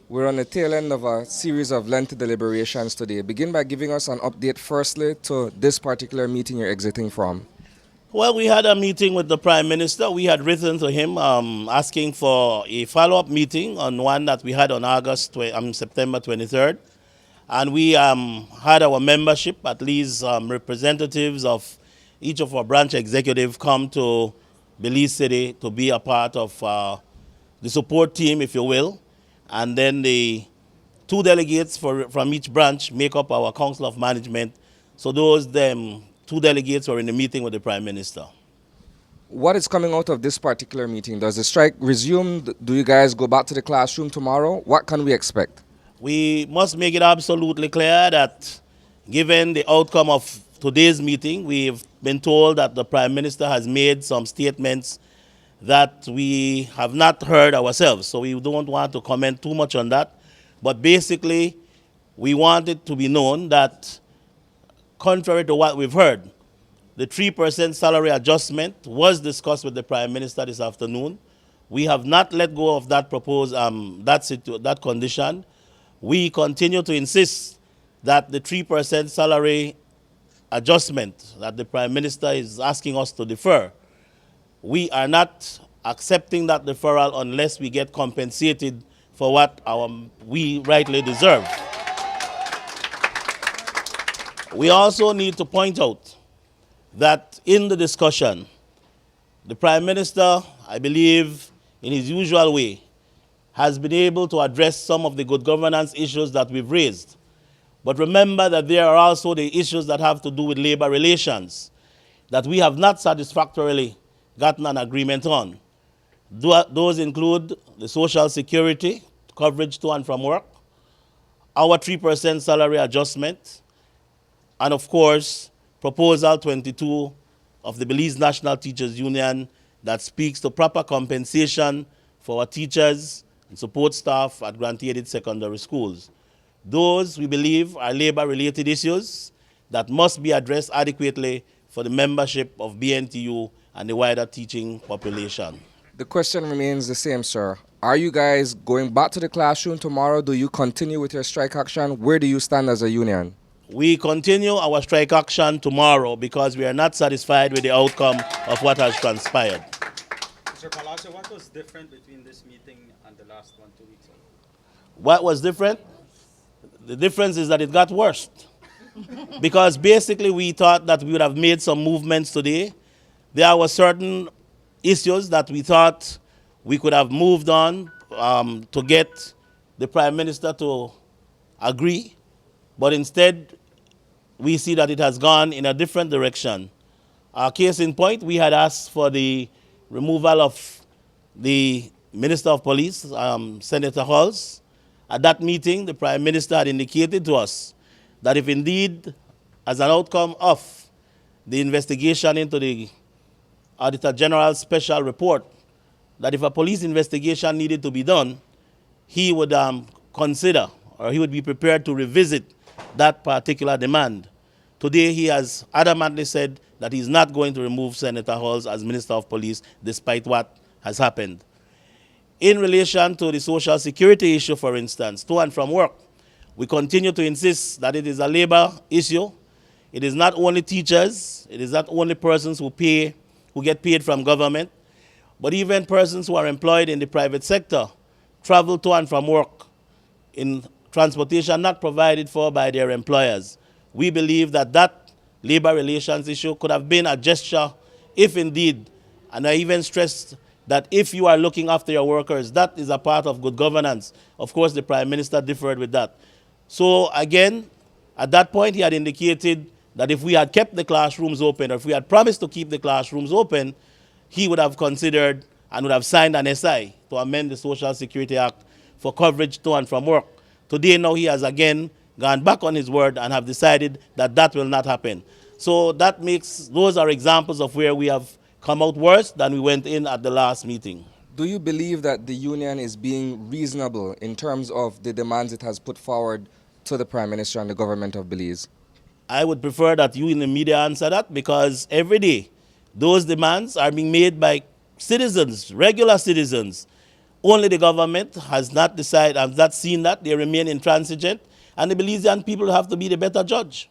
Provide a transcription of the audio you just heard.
We're on the tail end of a series of lengthy deliberations today. Begin by giving us an update firstly to this particular meeting you're exiting from. Well, we had a meeting with the Prime Minister. We had written to him asking for a follow-up meeting on one that we had on September 23rd. And we had our membership, at least representatives of each of our branch executives come to Belize City to be a part of the support team, if you will. And then the two delegates from each branch make up our Council of Management. So those two delegates were in the meeting with the Prime Minister. What is coming out of this particular meeting? Does the strike resume? Do you guys go back to the classroom tomorrow? What can we expect? We must make it absolutely clear that given the outcome of today's meeting, we've been told that the Prime Minister has made some statements that we have not heard ourselves. So we don't want to comment too much on that. But basically, we want it to be known that contrary to what we've heard, the 3% salary adjustment was discussed with the Prime Minister this afternoon. We have not let go of that proposed that condition. We continue to insist that the 3% salary adjustment that the Prime Minister is asking us to defer, we are not accepting that deferral unless we get compensated for what we rightly deserve. We also need to point out that in the discussion, the Prime Minister, I believe, in his usual way, has been able to address some of the good governance issues that we've raised. But remember that there are also the issues that have to do with labor relations that we have not satisfactorily gotten an agreement on. Those include the social security, coverage to and from work, our 3% salary adjustment, and of course, Proposal 22 of the Belize National Teachers Union that speaks to proper compensation for our teachers and support staff at grant-aided secondary schools. Those, we believe, are labor-related issues that must be addressed adequately for the membership of B.N.T.U and the wider teaching population. The question remains the same, sir. Are you guys going back to the classroom tomorrow? Do you continue with your strike action? Where do you stand as a union? We continue our strike action tomorrow because we are not satisfied with the outcome of what has transpired. Mr. Palacio, what was different between this meeting and the last one 2 weeks ago? What was different? The difference is that it got worse. Because basically we thought that we would have made some movements today. There were certain issues that we thought we could have moved on to get the Prime Minister to agree. But instead, we see that it has gone in a different direction. Case in point, we had asked for the removal of the Minister of Police, Senator Halls. At that meeting, the Prime Minister had indicated to us that if indeed, as an outcome of the investigation into the Auditor General's special report, that if a police investigation needed to be done, he would consider, or he would be prepared to revisit that particular demand. Today, he has adamantly said that he's not going to remove Senator Halls as Minister of Police, despite what has happened. In relation to the social security issue, for instance, to and from work, we continue to insist that it is a labor issue. It is not only teachers, it is not only persons who get paid from government, but even persons who are employed in the private sector travel to and from work in transportation not provided for by their employers. We believe that that labor relations issue could have been a gesture if indeed, and I even stressed that if you are looking after your workers, that is a part of good governance. Of course, the Prime Minister differed with that. So again, at that point, he had indicated that if we had kept the classrooms open, or if we had promised to keep the classrooms open, he would have considered and would have signed an SI to amend the Social Security Act for coverage to and from work. Today, now he has again gone back on his word and have decided that that will not happen. So those are examples of where we have come out worse than we went in at the last meeting. Do you believe that the union is being reasonable in terms of the demands it has put forward to the Prime Minister and the government of Belize? I would prefer that you in the media answer that, because every day those demands are being made by citizens, regular citizens. Only the government has not decided, has not seen that. They remain intransigent. And the Belizean people have to be the better judge.